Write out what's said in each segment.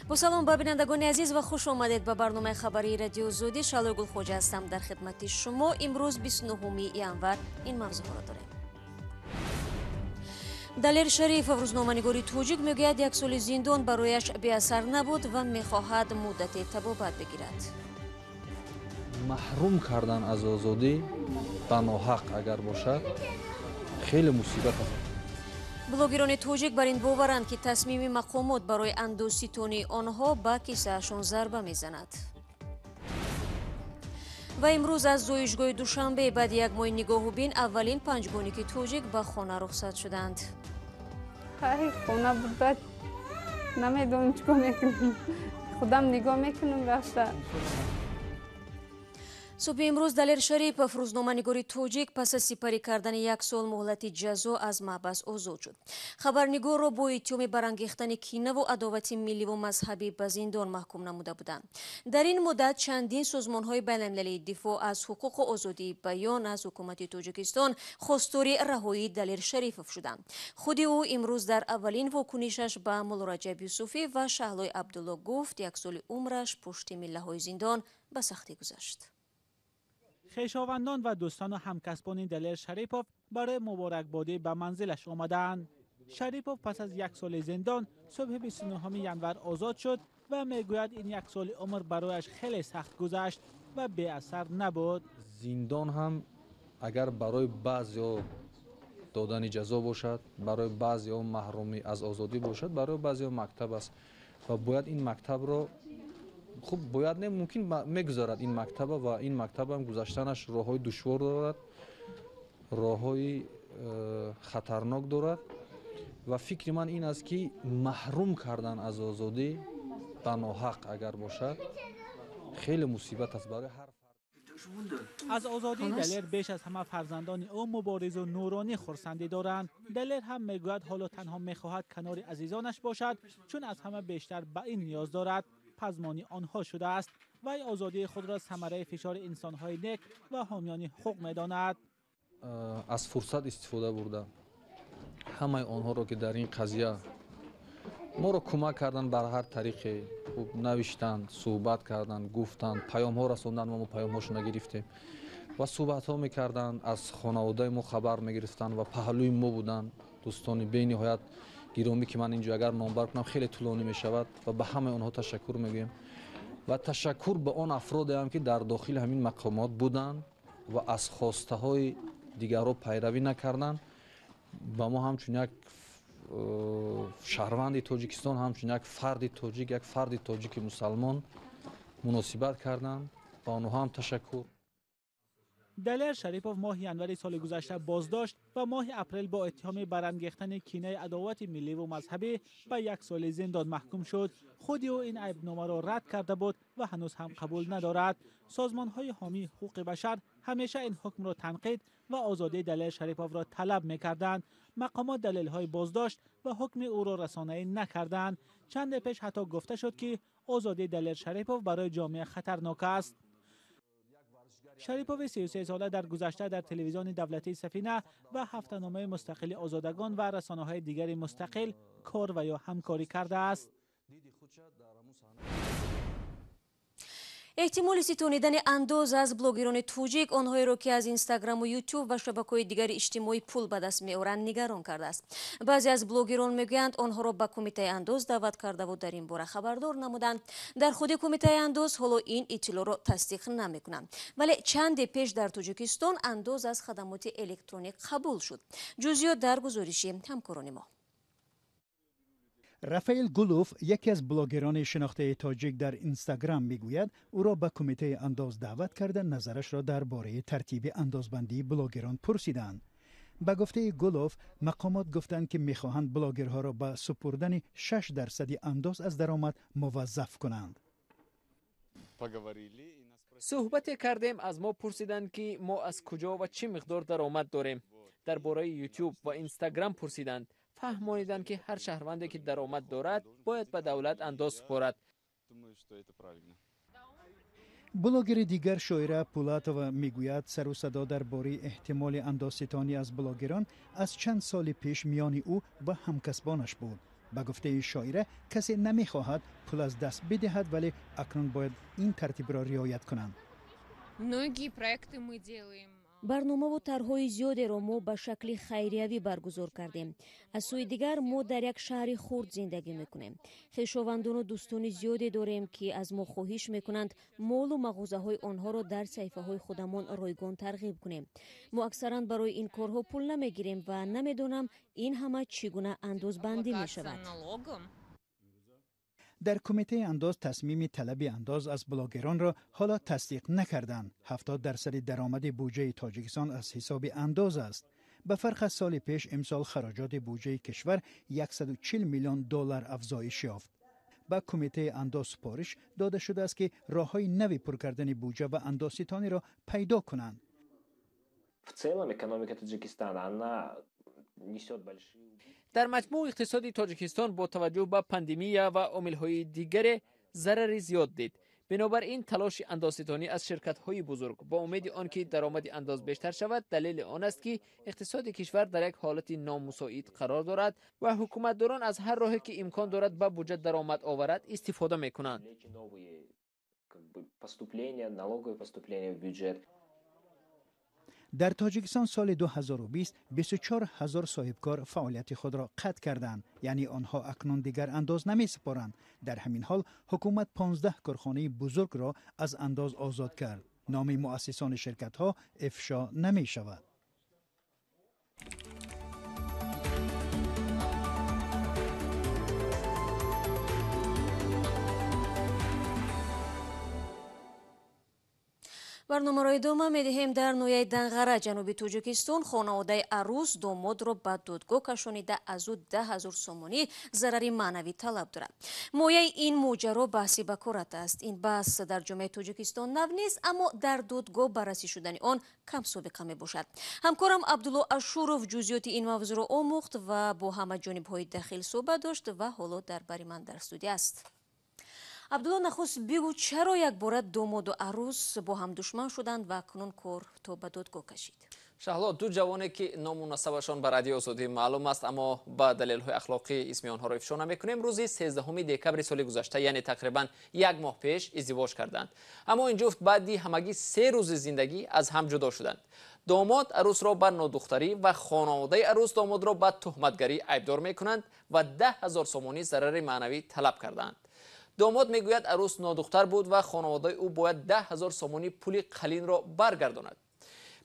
با سلام به بینندگان عزیز و خوش آمدید به برنامه خبری رادیو озодӣ. شالوی گلخوجه هستم در خدمت شما. امروز 29 январ این موضوع را داریم. далер шарифов рӯзноманигори тоҷик мегӯяд як соли зиндон барояш беасар набуд ва мехоҳад муддате табобат бигирад. маҳрум кардан аз озодӣ ба ноҳақ агар бошад хеле мусибат аст. блогерони тоҷик бар ин боваранд ки тасмими мақомот барои андозситони онҳо ба кисаашон зарба мезанад. ва имрӯз аз зоишгоҳи душанбе баъди як моҳи нигоҳубин аввалин панҷгоники тоҷик ба хона рухсат шуданд. хона буд бад намедонам чӣ кор мекунам. худам нигоҳ мекунам бахша. субҳи имрӯз далер шарипов рӯзноманигори тоҷик пас аз сипарӣ кардани як сол муҳлати ҷазо аз маҳбас озод шуд. хабарнигорро бо иттиҳоми барангехтани кинаву адовати милливу мазҳабӣ ба зиндон маҳкум намуда буданд. дар ин муддат чандин созмонҳои байналмилалии дифоъ аз ҳуқуқу озодии баён аз ҳукумати Тоҷикистон хостори раҳоии далер шарипов шуданд. худи ӯ имрӯз дар аввалин вокунишаш ба муллораҷаб Юсуфӣ ва Шаҳлои Абдулло гуфт як соли умраш пушти миллаҳои зиндон ба сахтӣ гузашт. خویشاوندان و دوستان و همکسبان دلیر شریپوف برای مبارکبادی به منزلش آمدند. شریپوف پس از یک سال زندان صبح 29 январ آزاد شد و میگوید این یک سال عمر برایش خیلی سخت گذشت و بی اثر نبود. زندان هم اگر برای بعضیا دادن جزا باشد، برای بعضیا محرومی از آزادی باشد، برای بعضیا مکتب است و باید این مکتب را خوب باید نه ممکن میگذارد این مکتب و این مکتب هم گذشتنش راههای دشوار دارد، راههای خطرناک دارد و فکر من این است که محروم کردن از آزادی به ناحق اگر باشد خیلی مصیبت است برای هر از آزادی دلیر بیش از همه فرزندان او مبارز و نورانی خرسندی دارند. دلیر هم میگوید حالا تنها میخواهد کنار عزیزانش باشد چون از همه بیشتر به این نیاز دارد. پزمانی آنها شده است و آزادی خود را ثمره فشار انسان‌های نیک و حامیان حقوق می‌داند. از فرصت استفاده برده همه آنها را که در این قضیه ما را کمک کردن بر هر طریقی نوشتند، صحبت کردند، گفتند، پیام‌ها رسوندند و ما پیام‌هاشون نگرفتیم و صحبت‌ها می‌کردند، از خانواده ما خبر می‌گرفتند و پهلوی ما بودند. دوستان بی نهایت گرامی که من اینجا اگر نامبر کنم خیلی طولانی می شود و به همه آنها تشکر میگیم و تشکر به آن افرادی هم که در داخل همین مقامات بودند و از خواسته های دیگر را پیروی نکردند. با ما همچون یک شهروند تاجیکستان، همچون یک فرد تاجیک، یک فرد تاجیک مسلمان مناسبت کردند. با آنها هم تشکر. دلیر شریپوف ماه январи سال گذشته بازداشت و ماه اپریل با اتهام برانگیختن کینه عداوت ملی و مذهبی به یک سال زندان محکوم شد. خود او این عیبنامه را رد کرده بود و هنوز هم قبول ندارد. سازمان‌های حامی حقوق بشر همیشه این حکم را تنقید و آزادی دلیر شریپوف را طلب می‌کردند. مقامات دلیل‌های بازداشت و حکم او را رسانه‌ای نکردند. چند پیش حتی گفته شد که آزادی دلیر شریپوف برای جامعه خطرناک است. شریپوف 33 ساله در گذشته در تلویزیون دولتی سفینه و هفته‌نامه مستقل آزادگان و رسانه‌های دیگر مستقل کار و یا همکاری کرده است. احتمال ستونیدن انداز از بلوگران توجیک آنهایی که از اینستاگرام و یوتیوب و شبکه‌های دیگر اجتماعی پول به دست می‌آورند نگران کرده است. بعضی از بلوگران میگویند آنها را به کمیته انداز دعوت کرده و در این باره خبردار نمودند. در خود کمیته انداز حالا این اطلاع را تصدیق نمی‌کنند. ولی چند پیش در تاجیکستان انداز از خدمات الکترونیک قبول شد. جزئیات در گزارش همکاران ما. رافائیل گولوف یکی از بلاگران شناخته تاجیک در اینستاگرام میگوید او را به کمیته انداز دعوت کرده نظرش را درباره ترتیب اندازبندی بلاگران پرسیدند. به گفته گولوف مقامات گفتند که میخواهند بلاگرها را به سپردن 6% انداز از درآمد موظف کنند. صحبت کردیم، از ما پرسیدند که ما از کجا و چه مقدار درآمد داریم. درباره یوتیوب و اینستاگرام پرسیدند. فهمانیدند که هر شهروندی که درآمد دارد باید به دولت انداز سپارد. بلاگر دیگر شایره پولاتووا میگوید سر و صدا درباره احتمال اندازستانی از بلاگران از چند سال پیش میان او و همکسبانش بود. به گفته شاعره کسی نمیخواهد پول از دست بدهد ولی اکنون باید این ترتیب را رعایت کنند. барномаву тарҳҳои зиёдеро мо ба шакли хайриявӣ баргузор кардем. аз сӯи дигар мо дар як шаҳри хурд зиндагӣ мекунем. хешовандону дӯстони зиёде дорем ки аз мо хоҳиш мекунанд молу мағузаҳои онҳоро дар саҳифаҳои худамон ройгон тарғиб кунем. мо аксаран барои ин корҳо пул намегирем ва намедонам ин ҳама чӣ гуна андозбандӣ мешавад. در کمیته انداز تصمیم طلب انداز از بلاگران را حالا تصدیق نکردند. 70% درآمد بودجه تاجیکستان از حساب انداز است. به فرق از سال پیش امسال خراجات بودجه کشور 140 میلیون دلار افزایش یافت. به کمیته انداز سپارش داده شده است که راههای نوی پر کردن بودجه و اندازستانی را پیدا کنند. В целом экономика Таджикистана, она несет большие... در مجموع اقتصادی تاجیکستان با توجه به پاندemia و عامل‌های دیگر ضرر زیاد دید. بنابراین تلاش اندازستانی از شرکت‌های بزرگ با امید آنکه درآمد انداز بیشتر شود دلیل آن است که اقتصاد کشور در یک حالت نامساعد قرار دارد و حکومتداران از هر راهی که امکان دارد به بودجه درآمد آورد استفاده می‌کنند. در تاجیکستان سال 2020 24,000 صاحبکار فعالیت خود را قطع کردند، یعنی آنها اکنون دیگر انداز نمی سپارند. در همین حال حکومت 15 کارخانه بزرگ را از انداز آزاد کرد. نام مؤسسان شرکت ها افشا نمی شود. барномаро идома медиҳем. дар ноҳияи Данғара ҷануби Тоҷикистон хонаводаи арӯс домодро ба додгоҳ кашонида аз ӯ 10,000 сомонӣ зарари маънавӣ талаб дорад. мояи ин моҷаро баҳси бакорат аст. ин баҳс дар ҷомеаи Тоҷикистон нав нест, аммо дар додгоҳ баррасӣ шудани он кам собиқа мебошад. ҳамкорам Абдулло Ашуров ҷузъиёти ин мавзӯъро омӯхт ва бо ҳама ҷонибҳои дахил суҳбат дошт ва ҳоло дар бари ман дар студия аст. Абдулло, нахуст бигӯ чаро якбора домоду арӯс бо ҳам душман шуданд ва акнун кор то ба додгоҳ кашид? шаҳло, ду ҷавоне ки ному насабашон ба радиои Озодӣ маълум аст, аммо ба далелҳои ахлоқӣ исми онҳоро ифшо намекунем, рӯзи 13 декабри соли гузашта, яъне тақрибан як моҳ пеш издивоҷ карданд. аммо ин ҷуфт баъди ҳамагӣ 3 рӯзи зиндагӣ аз ҳам ҷудо шуданд. домод арӯсро ба нодухтарӣ ва хонаводаи арӯс домодро ба тӯҳматгарӣ айбдор мекунанд ва 10,000 сомонӣ зарари маънавӣ талаб карданд. домод мегӯяд арӯс нодухтар буд ва хонаводаи ӯ бояд 10,000 сомонӣ пули қалинро баргардонад.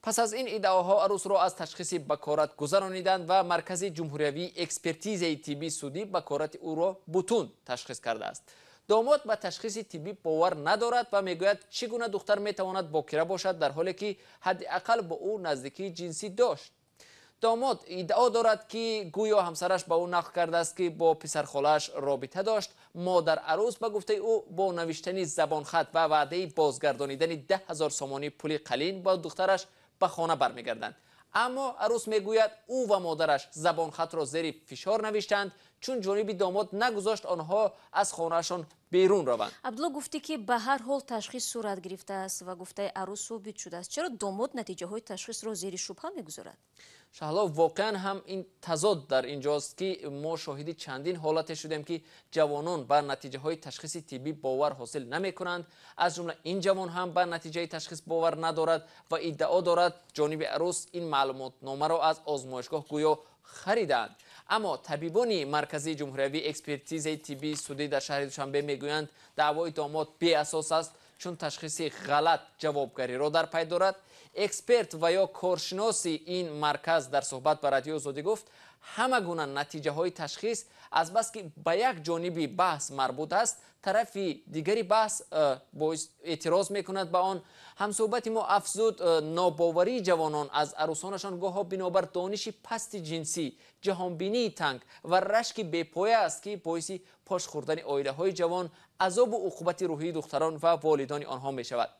пас аз ин иддаоҳо арӯсро аз ташхиси бакорат гузарониданд ва маркази ҷумҳуриявии экспертизаи тиббии судӣ бакорати ӯро бутун ташхис кардааст. домод ба ташхиси тиббӣ бовар надорад ва мегӯяд чӣ гуна духтар метавонад бокира бошад дар ҳоле ки ҳадди ақал бо ӯ наздикии ҷинсӣ дошт. домод иддао дорад ки гӯё ҳамсараш ба ӯ нақл кардааст ки бо писархолааш робита дошт. модар арӯс ба гуфтаи ӯ бо навиштани забонхат ва ваъдаи бозгардонидани 10,000 сомонӣ пули қалин ба духтараш ба хона бармегарданд. аммо арӯс мегӯяд ӯ ва модараш забонхатро зери фишор навиштанд, чун ҷониби домод нагузошт онҳо аз хонаашон берун раванд. Абдулло гуфтӣ ки ба ҳар ҳол ташхис сурат гирифтааст ва гуфтаи арӯс собит шудааст. чаро домод натиҷаҳои ташхисро зери шубҳа мегузорад? шаҳло, воқеан ҳам ин тазод дар инҷост ки мо шоҳиди чандин ҳолате шудем ки ҷавонон ба натиҷаҳои ташхиси тиббӣ бовар ҳосил намекунанд. аз ҷумла ин ҷавон ҳам ба натиҷаи ташхис бовар надорад ва иддао дорад ҷониби арӯс ин маълумотномаро аз озмоишгоҳ гӯё харидаанд. аммо табибони марказии ҷумҳуриявии экспертизаи тиббии судӣ дар шаҳри душанбе мегӯянд даъвои домод беасос аст, чун ташхиси ғалат ҷавобгариро дар пай дорад. эксперт ва ё коршиноси ин марказ дар суҳбат ба радиои Озодӣ гуфт ҳама гуна натиҷаҳои ташхис азбаски ба як ҷониби баҳс марбут аст, тарафи дигари баҳс боис эътироз мекунад ба он. ҳамсӯҳбати мо афзуд нобоварии ҷавонон аз арӯсонашон гоҳо бинобар дониши пасти ҷинсӣ, ҷаҳонбинии танг ва рашки бепоя аст ки боиси пош хӯрдани оилаҳои ҷавон, азобу уқубати рӯҳии духтарон ва волидони онҳо мешавад.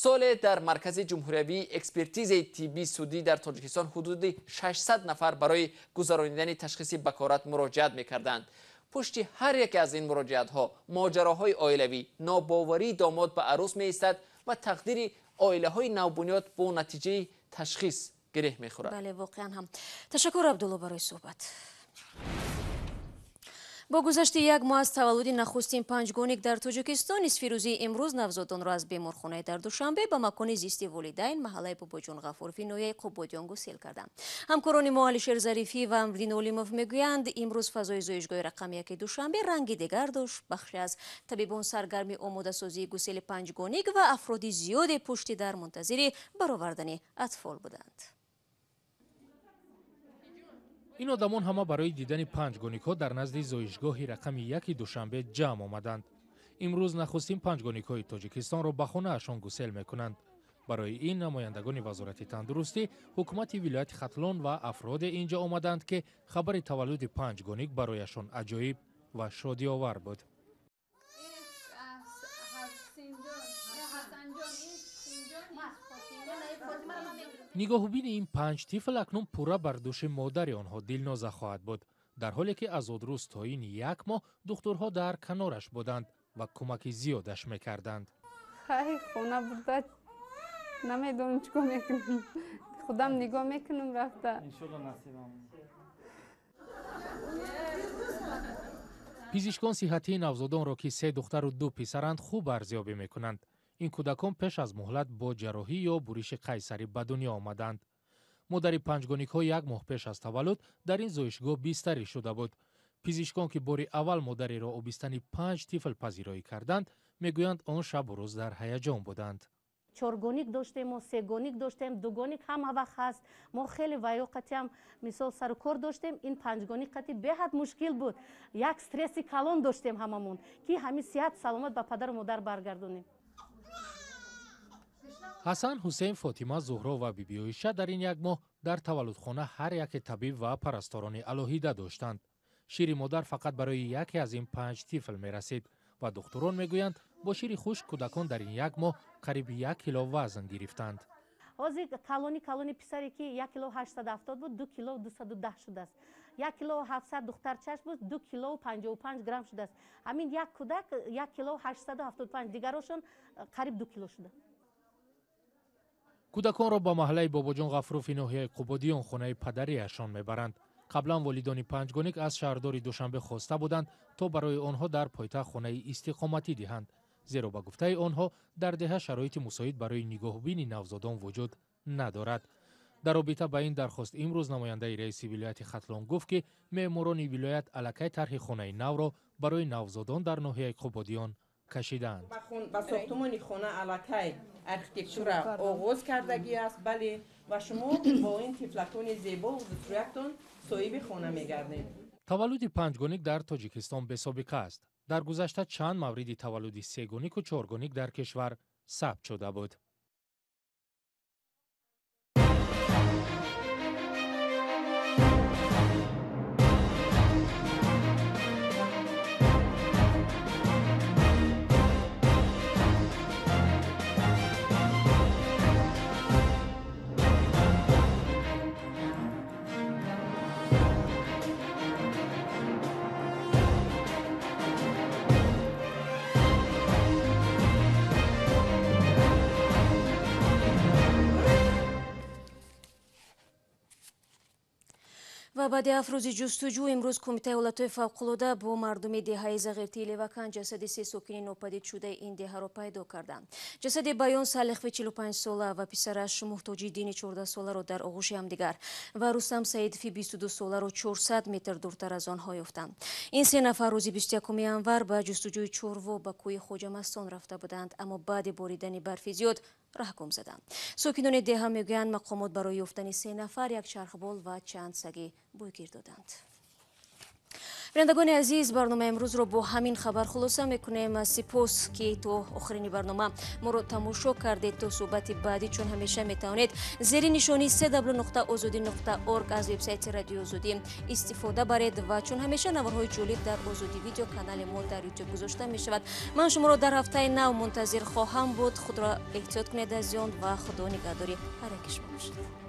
соле дар маркази ҷумҳуриявии экспертизаи тиббии судӣ дар Тоҷикистон ҳудуди 600 нафар барои гузаронидани ташхиси бакорат муроҷиат мекарданд. пушти ҳар яке аз ин муроҷиатҳо моҷароҳои оилавӣ, нобоварии домод ба арӯс меистад ва тақдири оилаҳои навбунёд бо натиҷаи ташхис гиреҳ мехӯрад. бале, воқеан ҳам. ташаккур Абдулло барои суҳбат. با گذشت یک ماه از تولد نخستین پنجگانیک در تاجیکستان، نصف‌روزی امروز نوزادان را از بیمارخانه در دوشنبه به مکان زیست والدین محله باباجان غفوروی نویه قبادیان گسیل کردند. همکاران ما علیشیر ظریفی و امرین اولیموف میگویند امروز فضای زایشگاه رقم 1 دوشنبه رنگی دیگر داشت. بخشی از طبیبان سرگرم آماده سازی گسیل پنجگانیک و افراد زیاد پشتی در منتظر برآوردن اطفال بودند. این آدمان همه برای دیدن پنجگانیک‌ها در نزد زایشگاه رقم 1 دوشنبه جمع آمدند. امروز نخستین پنجگانیک‌های تاجیکستان را به خانه‌اشان گسیل می‌کنند. برای این نمایندگان وزارت تندرستی، حکومت ولایت ختلان و افراد اینجا آمدند که خبر تولد پنجگانیک برایشان عجایب و شادی‌آور بود. نگاهبین این 5 طفل اکنون پورا بر دوش مادر آنها دلنازه خواهد بود، در حالی که از روز تا این 1 ماه دکترها در کنارش بودند و کمک زیادش میکردند. خیلی خونه بود، نمیدونم چیکار میکنم، خودم نگاه میکنم رفته. انشالله نصیبم. پزشکان صحتی نوزادان را که 3 دختر و 2 پسرند خوب ارزیابی میکنند. این کودکان پیش از مهلت با جراحی یا برش قیصری به دنیا آمدند. مادر پنجگانیک‌ها 1 ماه پیش از تولد در این زایشگاه بستری شده بود. پزشکان که بار اول مادری را آبستن 5 طفل پذیرایی کردند، میگویند آن شب و روز در هیجان بودند. 4 گانیک داشتیم و 3 گانیک داشتیم، 2 گانیک هم وقت هست. ما خیلی ویاقتی هم مثال سر کار داشتیم. این 5 گانیک قطعی بهت مشکل بود. یک استرس کلان داشتیم هممون که همین صحت سلامت به پدر و مادر برگردونیم. حسن، حسین، فاطمه، زهرا و بیبی عایشه در این 1 ماه در تولدخانه هر یک طبیب و پرستاران الهیده داشتند. شیر مادر فقط برای یکی از این 5 طفل می رسید و دکتران میگویند با شیر خشک کودکان در این 1 ماه قریب 1 کیلو وزن گرفتند. حاضر کلانی پسری که 1 کیلو 870 بود 2 کیلو 210 شده است. 1 کیلو 700 دختر چشم بود 2 کیلو 55 گرم شده است. همین یک کودک 1 کیلو 875، دیگرشون قریب 2 کیلو شده. کودکان را با محله باباجان غفوروی ناحیه قبادیان خانه پدریشان میبرند. قبلا والدان پنجگانیک از شهردار دوشنبه خواسته بودند تا برای آنها در پایتخت خانه استقامتی دهند، زیرا به گفته آنها در ده شرایط مساعد برای نگاهبین نوزادان وجود ندارد. در رابطه با این درخواست امروز نماینده رئیس ولایت ختلان گفت که ماموران ولایت الکی طرح خانه نو را برای نوزادان در ناحیه قبادیان کشیدند. با ساختمان خانه الکی ارکیتکتور آغاز کردگی است، بله، و شما با این طفلکان زیبا و زیباتون صاحب خانه میگردید. تولد پنجگانیک در تاجیکستان به سابقه است. در گذشته چند مورد تولد 3 گانیک و 4 گانیک در کشور ثبت شده بود. و بعد افروز جستجو امروز کمیته حالتهای فوق‌العاده با مردم دهه زغیرتی لیوکن جسد 3 ساکن ناپدید شده این دهه را پیدا کردند. جسد بیان سالخوی 45 ساله و پسرش محتاجی دین 14 ساله را در آغوش همدیگر و رستم سعیدفی 22 ساله را 400 متر دورتر از آنها یافتند. این 3 نفر روز 21 انور به جستجوی چوروا به کوی خواجه مستان رفته بودند، اما بعد باریدن برف زیاد راه گم زدند. ساکنان دهه میگویند مقامات برای یافتن 3 نفر یک چرخبال و چند سگ بویگیر دادند. بینندگان عزیز، برنامه امروز رو با همین خبر خلاصه میکنیم. سپاس که تو آخرین برنامه ما رو تماشا کردید. تا صحبت بعدی چون همیشه میتوانید زیر نشانی www.azodi.org از وبسایت رادیو آزادی استفاده برید و چون همیشه نوارهای جالب در آزادی ویدیو کانال ما در یوتیوب گذاشته می شود. من شما را در هفته نو منتظر خواهم بود. خود را احتیاط کنید از زیان و خدا نگهداری هر یک شما باشد.